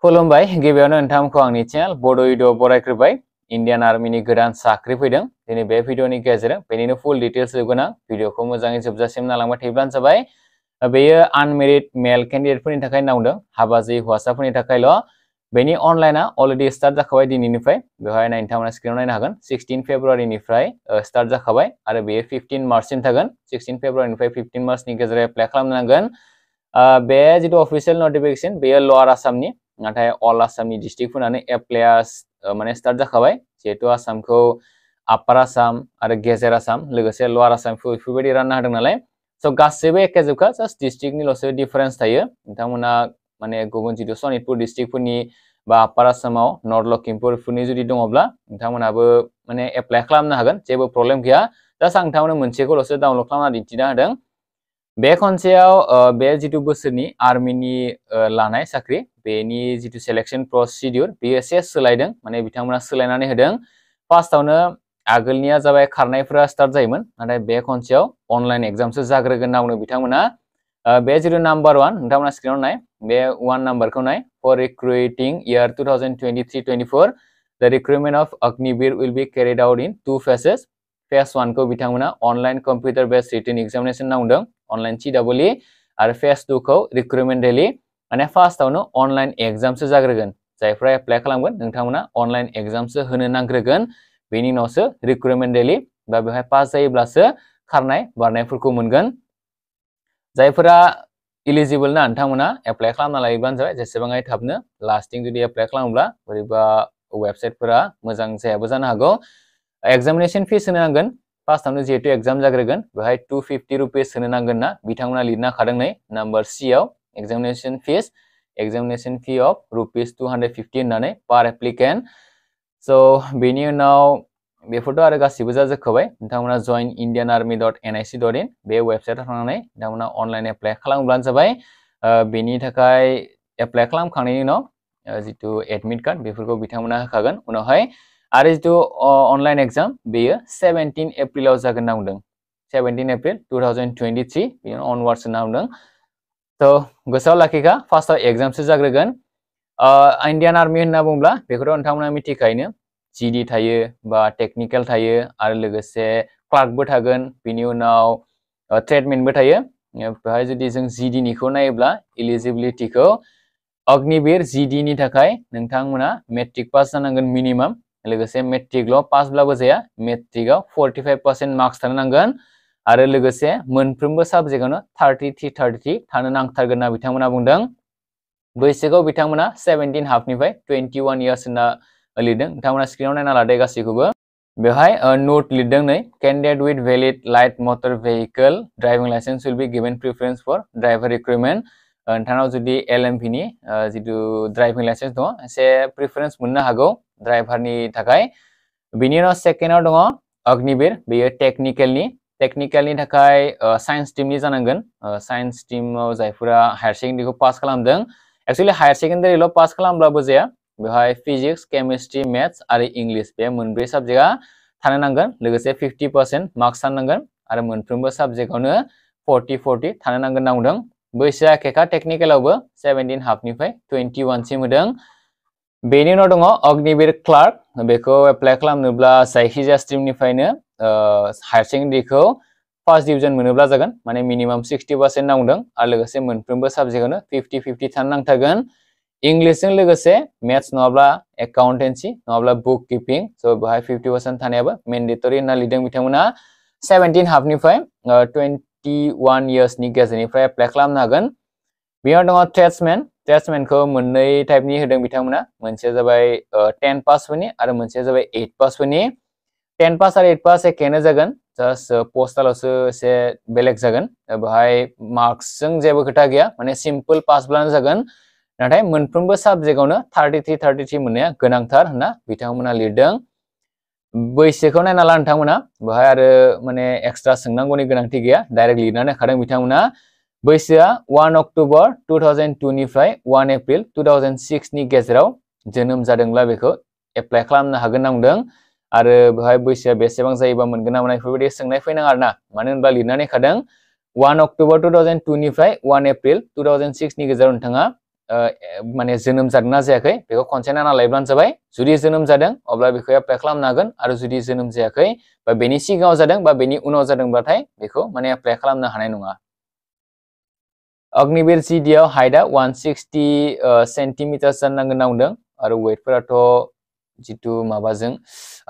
खुलुमबाय गिबियावनो नोंथांमोनखौ आंनि चेनेल बड edu बरायग्रोबाय इंडियन आर्मीनि गोदान साख्रि फैदों दिनै बे भिडिअनि गेजेरजों बेनिनो फुल डिटेल्स होगोन आं भिडिअखौ मोजाङै जोबजासिम नायलांबाय थायोब्लानो जाबाय बेयो आनमेरिड मेल कैंडिडेटफोरनि थाखाय नावदों हाबा जायै हौवासाफोरनि थाखायल' बेनि अनलाइनआ अलरेडि स्टार्ट जाखाबाय दिनैनिफ्राय बेवहाय नोंथांमोना स्क्रिनाव नायनो हागोन 16 फेब्रुवारिनिफ्राय स्टार्ट जाखाबाय आरो बेयो 15 मार्चसिम थागोन 16 फेब्रुवारिनिफ्राय 15 मार्चनि गेजेराव एप्लाइ खालामनांगोन बे जितु अफिशियल नटिफिकेशन बेयो लवार आसामनि नाथाय अल आसामनि डिस्ट्रिक्टफोरानो एप्लाइआ माने स्टार्ट जाखाबाय जिहेतु आसामखौ आपार आसाम आरो गेजेर आसाम लोगोसे लवार आसामखौ बेफोरबायदि रानना होदों नालाय स' गासैबो एखे जोबखा जास्ट डिस्ट्रिक्टनिल'सो डिफारेन्स थायो नोंथांमोना माने गुबुन जितु सनितपुर डिस्ट्रिक्टफोरनि बा आपार आसामाव नर्थ लखिमपुरफोरनि जुदि दङब्ला नोंथांमोनाबो माने एप्लाइ खालामनो हागोन जेबो प्रब्लेम गैया जास्ट आं नोंथांमोननो मोनसेखौल'सो डाउनलड खालामना दिन्थिना होदों बे खनसेयाव बे जितु बोसोरनि आर्मिनि लानाय साख्रि बेनि जितु सेलेक्शन प्रसिडिउर बेयो एसे सोलायदों माने बिथांमोना सोलायनानै होदों फार्स्टआवनो आगोलनिया जाबाय खारनायफोरा स्टार्ट जायोमोन नाथाय बे खनसेयाव अनलाइन एग्जामसो जाग्रोगोन नावनो बिथांमोना बे जितु नाम्बार 1 नोंथांमोना स्क्रिनाव नाय बे 1 नाम्बारखौ नाय for recruiting year 2023-24 the recruitment of Agniveer will be carried out in 2 phases phase 1 को बिथांमोना online computer based written examination नावदों ऑनलाइन CEE आरो फेज 2 को रिक्रुटमेंट डेली माने फार्स्टआवनो ऑनलाइन एग्जामसो जाग्रोगोन जायफ्रा एप्लाइ खालामगोन नोंथांमोना ऑनलाइन एग्जामसो होनो नांग्रोगोन बेनि उनावसो रिक्रुटमेंट डेली बा बेवहाय पास जायोब्लासो खारनाय बारनायफोरखौ मोनगोन जायफोरा इलिजिबल ना नोंथांमोना एप्लाइ खालामना लायोब्लानो जाबाय जेसेबाङै थाबनो लास्टिं जुदि एप्लाइ खालामोब्ला बोरैबा वेबसाइटफोरा मोजां जायाबो जानो हागौ एग्जामिनेशन फीस होनो नांगोन फार्स्टआवनो जिहेतु एग्जाम जाग्रोगोन बेवहाय 250 रुपीस होनो नांगोन ना बिथांमोना लिरना खादों नै नम्बर सी आव examination fee of rupees 250 होननानै per applicant so बेनि उनाव बेफोरथ' आरो गासिबो जाजोबखाबाय नोंथांमोना joinIndianArmy.nic.in बे वेबसाइटआव थांनानै नोंथांमोना अनलाइन एप्लाइ खालामब्लानो जाबाय बेनि थाखाय एप्लाइ खालामखांनायनि उनाव जितु एडमिट कार्ड बेफोरखौ बिथांमोना होखागोन उनावहाय आरो जितु अनलाइन एग्जाम बेयो 17 एप्रिलाव जागोन नावदों 17 एप्रिल 2023 बेनि अनवार्ड्स नावदों तो गोसोआव लाखिखा फार्स्टआव एग्जामसो जाग्रोगोन इंडियान आर्मी होनना बुङोब्ला बेखौथ' नोंथांमोना मिथिखायोनो जीडी थायो बा टेक्निकल थायो आरो लोगोसे क्लार्कबो थागोन बिनि उनाव ट्रेडमेनबो थायो बेवहाय जुदि जों जीडीनिखौ नायोब्ला इलिजिबिलिटिखौ अग्निवीर जीडीनि थाखाय नोंथांमोना मेट्रिक पास जानांगोन मिनिमाम लोगोसे मेट्रिकल' पासब्लाबो जाया मेट्रिकआव 45% मार्क्स थानो नांगोन आरो लोगोसे मोनफ्रोमबो साबजेक्टआवनो 33 थानो नांथारगोन ना बिथांमोना बुंदों बैसोखौ बिथांमोना 17 हाफनिफ्राय 21 इयार्स होनना लिरदों नोंथांमोना स्क्रिनाव नायना लादो गासैखौबो बेवहाय नोट लिरदों नै candidate with valid light motor vehicle driving licence will be given preference for driver recruitment नोंथांनाव जुदि LMP नि जितु ड्राइविंग लाइसेंस दङ एसे प्रेफरेंस मोननो हागौ ड्राइभारनि थाखाय बिनि उनाव सेकेन्डआव दङ अग्निवीर बेयो टेक्निकलनि थाखाय साइन्स टीमनि जानांगोन साइन्स टीमाव जायफोरा हायर सेकेन्डारिखौ पास खालामदों एक्चुअली हायर सेकेन्डारिल' पास खालामब्लाबो जाया बेवहाय फिजिक्स केमिस्ट्रि मैथ्स आरो इंलिश बे मोनब्रै साबजेक्टआ थानो नांगोन लोगोसे 50% मार्क्स थानांगोन आरो मोनफ्रोमबो साबजेक्टआवनो 40 थानो नांगोन नावदों बैसोआ एखेखा टेक्निकेलावबो 17 हाफनिफ्राय 21 सिम होदों बेनि उनाव दङ अग्निवीर क्लार्क बेखौ एप्लाइ खालामनोब्ला जायखिजाया स्ट्रिमनिफ्रायनो हायर सेकेन्डारिखौ फर्स्ट डिवीजन मोनोब्ला जागोन माने मिनिमाम 60% नांदों आरो लोगोसे मोनफ्रोमबो साबजेक्टआवनो 50 थानो नांथारगोन इंलिशजों लोगोसे मैथ्स नङाब्ला एकाउन्टेन्सि नङाब्ला बुक कीपिंग स' बेवहाय 50% थानायाबो मेन्डेटरि होनना लिरदों बिथांमोना 17 हाफनिफ्राय 21 इयार्सनि गेजेरनिफ्राय एप्लाइ खालामनो हागोन बेयाव दङ ट्रेड्समेनखौ मोननै टाइपनि होदों बिथांमोना मोनसेया जाबाय 10 पासफोरनि आरो मोनसेया जाबाय 8 पासफोरनि 10 पास आरो 8 पास एखेनो जागोन जास्ट पोस्टालसो एसे बेलेग जागोन बेवहाय मार्क्सजों जेबो खोथा गैया माने सिम्पल पासब्लानो जागोन नाथाय मोनफ्रोमबो साबजेक्टआवनो 33 मोननाया गोनांथार होनना बिथांमोना लिरदों बैसोखौ नायना ला नोंथांमोना बेवहाय आरो माने एक्सट्रा सोंनांगौनि गोनांथि गैया डाइरेक्ट लिरनानै होखादों बिथांमोना बैसोआ 1 अक्ट'बर 2002 निफ्राय 1 एप्रिल 2006 नि गेजेराव जोनोम जादोंब्ला बेखौ एप्लाइ खालामनो हागोन नांदों आरो बेवहाय बैसोआ बेसेबां जायोबा मोनगोन ना मोना बेफोरबायदि सोंनाय फैनाङा आरोना मानो होनब्ला लिरनानै होखादों 1 अक्ट'बर 2002 निफ्राय 1 एप्रिल 2006 नि गेजेराव नोंथाङा माने जोनोम जादोंना जायाखै बेखौ खनसे नायना लायोब्लानो जाबाय जुदि जोनोम जादों अब्ला बेखौ एप्लाइ खालामनो हागोन आरो जुदि जोनोम जायाखै बा बेनि सिगाङाव जादों बा बेनि उनाव जादोंब्लाथाय बेखौ माने एप्लाइ खालामनो हानाय नङा अग्निवीर जिडियाव हाइटआ 160 सेन्टिमिटार जानांगोन नांदों आरो वेटफोराथ' जितु माबाजों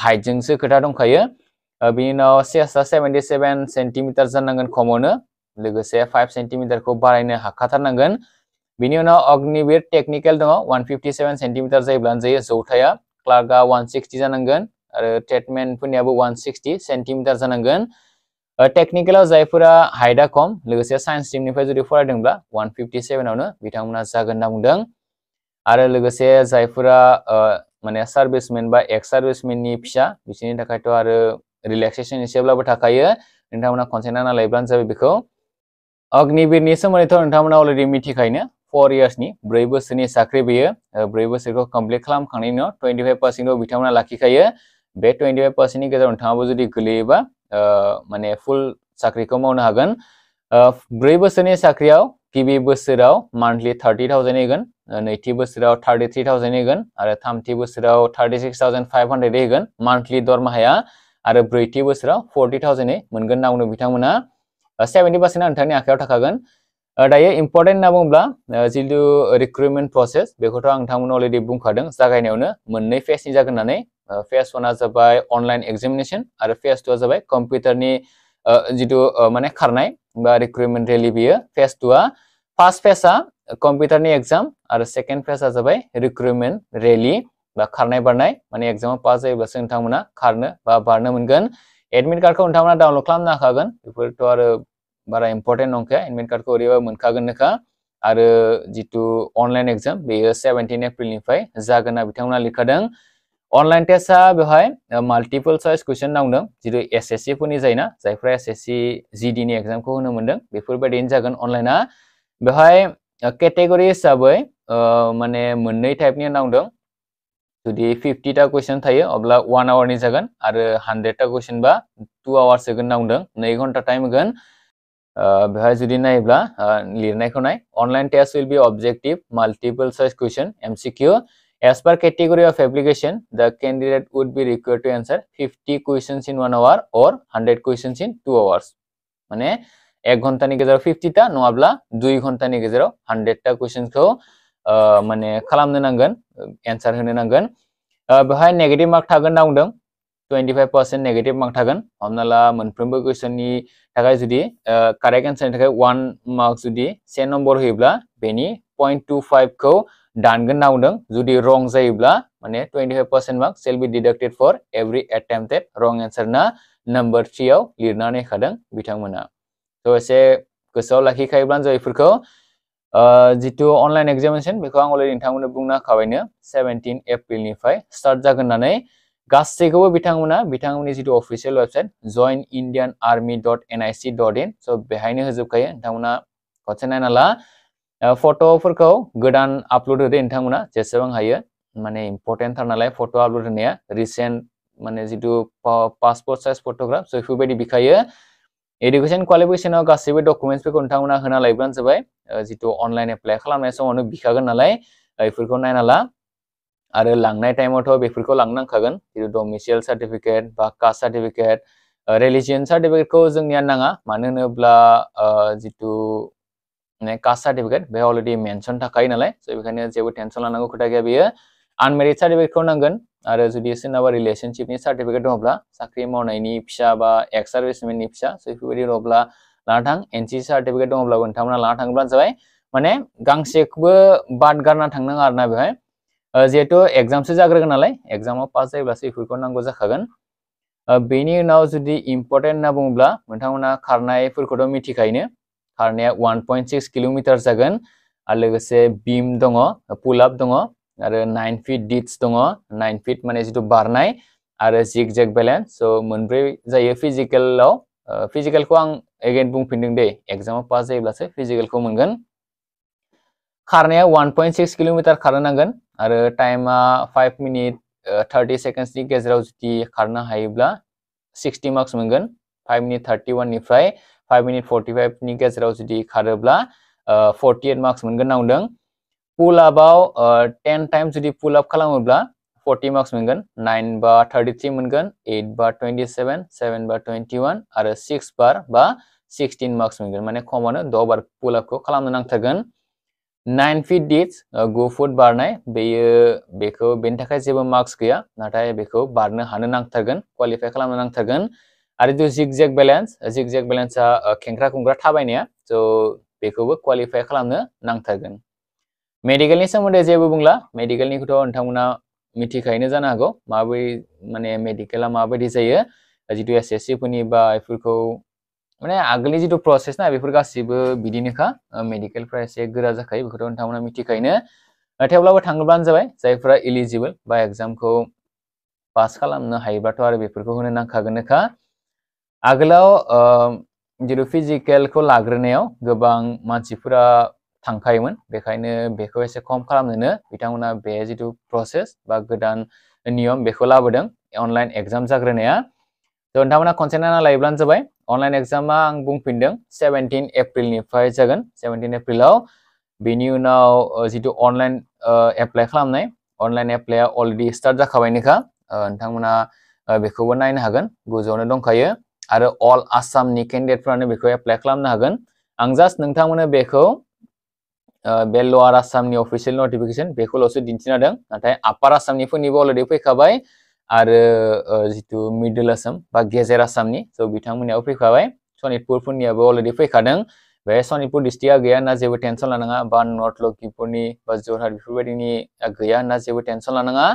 हाइटजोंसो खोथा दंखायो बिनि उनाव चेस्टआ 77 सेन्टिमिटार जानांगोन खमावनो लोगोसे 5 सेन्टिमिटारखौ बारायनो हाखाथारनांगोन बिनि उनाव अग्निवीर टेक्निकेल दङ 157 सेन्टिमिटार जायोब्लानो जायो जौथाया क्लार्कआ 160 जानांगोन आरो ट्रेटमेन्टफोरनियाबो 160 सेन्टिमिटार जानांगोन टेक्निकेलाव जायफोरा हाइटआ खम लोगोसे साइन्स स्ट्रीमनिफ्राय जुदि फरायदोंब्ला 157 आवनो बिथांमोना जागोन होनना बुंदों आरो लोगोसे जायफोरा माने सार्भिसमेन बा एक्स सार्भिसमेननि फिसा बिसोरनि थाखायथ' आरो रिलेक्सेसन एसेब्लाबो थाखायो नोंथांमोना खनसे नायना लायोब्लानो जाबाय बेखौ अग्निवीरनि सोमोन्दैथ' नोंथांमोना अलरेडि मिथिखायोनो 4 इयार्सनि 4 बोसोरनि साख्रि बेयो 4 बोसोरखौ कमप्लिट खालामखांनायनि उनाव 25% बिथांमोना लाखिखायो बे 25%नि गेजेराव नोंथाङाबो जुदि गोलैयोबा माने फुल साख्रिखौ मावनो हागोन 4 बोसोरनि साख्रियाव गिबि बोसोराव मान्थलि 30,000 होगोन नैथि बोसोराव 33,000 होगोन आरो थामथि बोसोराव 36,500 होगोन मान्थलि दरमाहाया आरो ब्रैथि बोसोराव 40,000 मोनगोन नावनो बिथांमोना 70% नोंथांनि आखायाव थाखागोन दायो इम्पर्टेन्ट होनना बुङोब्ला जितु रिक्रुटमेन्ट प्रसेस बेखौथ' आं नोंथांमोननो अलरेडि बुंखादों जागायनायावनो मोननै फेसनि जागोन होननानै फेस 1आ जाबाय अनलाइन एग्जामिनेसन आरो फेस 2आ जाबाय कम्पिउटारनि जितु माने खारनाय बा रिक्रुटमेन्ट रेलि बियो फेस 2आ फार्स्ट फेसआ कम्पिउटारनि एग्जाम आरो सेकेन्ड फेसआ जाबाय रिक्रुटमेन्ट रेलि बा खारनाय बारनाय माने एग्जामाव पास जायोब्लासो नोंथांमोना खारनो बा बारनो मोनगोन एडमिट कार्डखौ नोंथांमोना डाउनलड खालामनो हाखागोन बेफोरथ' आरो बारा इम्पर्टेन्ट नंखाया एडमिट कार्डखौ ओरैबा मोनखागोननोखा आरो जितु अनलाइन एग्जाम बेयो 17 एप्रिलनिफ्राय जागोन होनना बिथांमोना लिरखादों अनलाइन टेस्टआ बेवहाय माल्टिपल चॉइस कुइसन नांदों जितु एसएससि फोरनि जायोना जायफ्रा एसएससि जिडिनि एग्जामखौ होनो मोनदों बेफोरबायदिनो जागोन अनलाइना बेवहाय केटेगरि हिसाबै माने मोननै टाइपनि नांदों जुदि 50टा कुइसन थायो अब्ला 1 आवारनि जागोन आरो 100टा कुइसन बा 2 आवार्स होगोन नांदों 2 घन्टा टाइम होगोन बेवहाय जुदि नायोब्ला लिरनायखौ नाय online test will be objective multiple choice question MCQ as per category of application the candidate would be required to answer 50 questions in 1 hour or 100 questions in 2 hours माने 1 घन्टानि गेजेराव 50टा नङाब्ला 2 घन्टानि गेजेराव 100टा क्वेश्चनखौ माने खालामनो नांगोन एन्सार होनो नांगोन बेवहाय नेगेटिभ मार्क थागोन नांदों 25% नेगेटिभ मार्क थागोन हमना ला मोनफ्रोमबो क्वेश्चननि थाखाय जुदि कारेक्ट एन्सारनि थाखाय 1 मार्क जुदि 10 नम्बर होयोब्ला बेनि 0.25 खौ दानगोन नांदों जुदि रं जायोब्ला माने 25% mark shall be deducted for every attempted wrong answer ना नम्बर 3 आव लिरनानै खादों बिथांमोना तो एसे गोसोआव लाखिखायोब्लानो जायो बेफोरखौ जितु अनलाइन एग्जामिनेसन बेखौ आं अलरेडि नोंथांमोननो बुंना खाबायनो 17 एप्रिलनिफ्राय स्टार्ट जागोन होननानै गासैखौबो बिथांमोननि जितु अफिशियेल वेबसाइट joinindianarmy.nic.in स' बेहायनो होजोबखायो नोंथांमोना खनसे नायना ला फट'फोरखौ गोदान आपल'ड होदो नोंथांमोना जेसेबां हायो माने इम्पर्टेन्ट थार नालाय फट' आपल'ड होनाया रिसेन्ट माने जितु पासपोर्ट साइज फट'ग्राफ स' बेफोरबायदि बिखायो एडुकेशन क्वालिफिकेशनाव गासैबो डकुमेन्ट्सफोरखौ नोंथांमोना होना लायोब्लानो जाबाय जितु अनलाइन एप्लाइ खालामनाय समावनो बिखागोन नालाय बेफोरखौ नायना ला आरो लांनाय टाइमावथ' बेफोरखौ लांनांखागोन जितु डमिसाइल सार्टिफिकेट बा कास्ट सार्टिफिकेट रिलिजियन सार्टिफिकेटखौ जोंनिया नाङा मानो होनोब्ला जितु कास्ट सार्टिफिकेट बेयाव अलरेडि मेनसन थाखायो नालाय स' बेखायनो जेबो टेनसन लानांगौ खोथा गैया बेयो आनमेरिड सार्टिफिकेटखौ नांगोन आरो जुदि सोरनाबा रिलेशनशिपनि सार्टिफिकेट दङब्ला साख्रि मावनायनि फिसा बा एक्स सार्भिसमेननि फिसा स' बेफोरबायदि दङब्ला लाना थां एनसि सार्टिफिकेट दङब्लाबो नोंथांमोना लाना थाङोब्लानो जाबाय माने गांसेखौबो बाद गारना थांनाङा आरोना बेवहाय जिहेतु एग्जामसो जाग्रोगोन नालाय एग्जामाव पास जायोब्लासो बेफोरखौ नांगौ जाखागोन बेनि उनाव जुदि इम्पर्टेन्ट होनना बुङोब्ला नोंथांमोना खारनायफोरखौथ' मिथिखायोनो खारनाया 1.6 किलोमिटार जागोन आरो लोगोसे बिम दङ पुल आप दङ आरो 9 फिट डिट्स दङ 9 फिट माने जितु बारनाय आरो जिग जेग बेलेन्स स' मोनब्रै जायो फिजिकेलाव फिजिकेलखौ आं एगेन बुंफिनदों दे एग्जामाव पास जायोब्लासो फिजिकेलखौ मोनगोन खारनाया 1.6 किलोमिटार खारनो नांगोन आरो टाइमा 5 मिनिट 30 सेकेन्डसनि गेजेराव जुदि खारनो हायोब्ला 60 मार्क्स मोनगोन 5 मिनिट 31 निफ्राय 5 मिनिट 45 नि गेजेराव जुदि खारोब्ला 48 मार्क्स मोनगोन नांदों पुल आपआव 10 टाइम्स जुदि पुल आप खालामोब्ला 40 मार्क्स मोनगोन 9 बा 33 मोनगोन 8 बा 27 7 बा 21 आरो 6 बार बा 16 मार्क्स मोनगोन माने खमावनो 6 बार पुल आपखौ खालामनो नांथारगोन 9 फीट डिच 9 फुट बारनाय बेखौ बेनि थाखाय जेबो मार्क्स गैया नाथाय बेखौ बारनो हानो नांथारगोन क्वालिफाइ खालामनो नांथारगोन आरो जो जिगजेग बेलेन्सआ खेंख्रा खुंख्रा थाबायनाया स' बेखौबो क्वालिफाइ खालामनो नांथारगोन मेडिकेलनि सोमोन्दै जेबो बुंला मेडिकेलनिखौथ' नोंथांमोना मिथिखायोनो जानो हागौ माबोरै माने मेडिकेला माबायदि जायो जितु एसएससि फोरनि बा बेफोरखौ माने आगोलनि जितु प्रसेस ना बेफोर गासिबो बिदिनोखा मेडिकेलफ्रा एसे गोरा जाखायो बेखौथ' नोंथांमोना मिथिखायोनो थेवब्लाबो थाङोब्लानो जाबाय जायफ्रा इलिजिबल बा एग्जामखौ पास खालामनो हायोबाथ' आरो बेफोरखौ होनो नांखागोननोखा आगोलाव जितु फिजिकेलखौ लाग्रोनायाव गोबां मानसिफोरा थांखायोमोन बेखायनो बेखौ एसे खम खालामनोनो बिथांमोना बे जितु प्रसेस बा गोदान नियम बेखौ लाबोदों अनलाइन एग्जाम जाग्रोनाया थ' नोंथांमोना खनसे नायना लायोब्लानो जाबाय अनलाइन एग्जामा आं बुंफिनदों 17 एप्रिलनिफ्राय जागोन 17 एप्रिलाव बेनि उनाव जितु अनलाइन एप्लाइ खालामनाय अनलाइन एप्लाइआ अलरेडि स्टार्ट जाखाबायनोखा नोंथांमोना बेखौबो नायनो हागोन गोजौआवनो दंखायो आरो अल आसामनि केन्डिडेटफ्रानो बेखौ एप्लाइ खालामनो हागोन आं जास्ट नोंथांमोननो बेखौ बे लवार आसामनि अफिसियेल नटिफिकेशन बेखौल'सो दिन्थिना होदों नाथाय आपार आसामनिफोरनिबो अलरेडि फैखाबाय आरो जितु मिडल आसाम बा गेजेर आसामनि स' बिथांमोननियाबो फैखाबाय सनितपुरफोरनियाबो अलरेडि फैखादों बे सनितपुर डिस्ट्रिक्टआ गैया होनना जेबो टेनसन लानाङा बा नर्थ लखिमपुरनि बा जरहाट बेफोरबायदिनि गैया होनना जेबो टेनसन लानाङा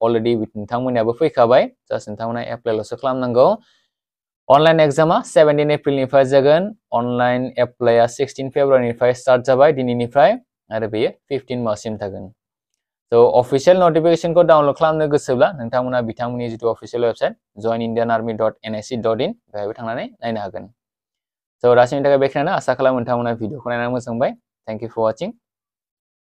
अलरेडि नोंथांमोननियाबो फैखाबाय जास्ट नोंथांमोना एप्लाइल'सो खालामनांगौ अनलाइन एग्जामा 17 एप्रिलनिफ्राय जागोन अनलाइन एप्लाइआ 16 फेब्रुवारिनिफ्राय स्टार्ट जाबाय दिनैनिफ्राय आरो बेयो 15 मार्चसिम थागोन स' अफिसियेल नटिफिकेशनखौ डाउनलड खालामनो गोसोब्ला नोंथांमोना बिथांमोननि जितु अफिसियेल वेबसाइट joinindianarmy.nic.in बेहायबो थांनानै नायनो हागोन स' दासिमनि थाखाय बेखिनियानो आसा खालामो नोंथांमोना भिडिअखौ नायनानै मोजां मोनबाय थेंक इउ फर वाचिं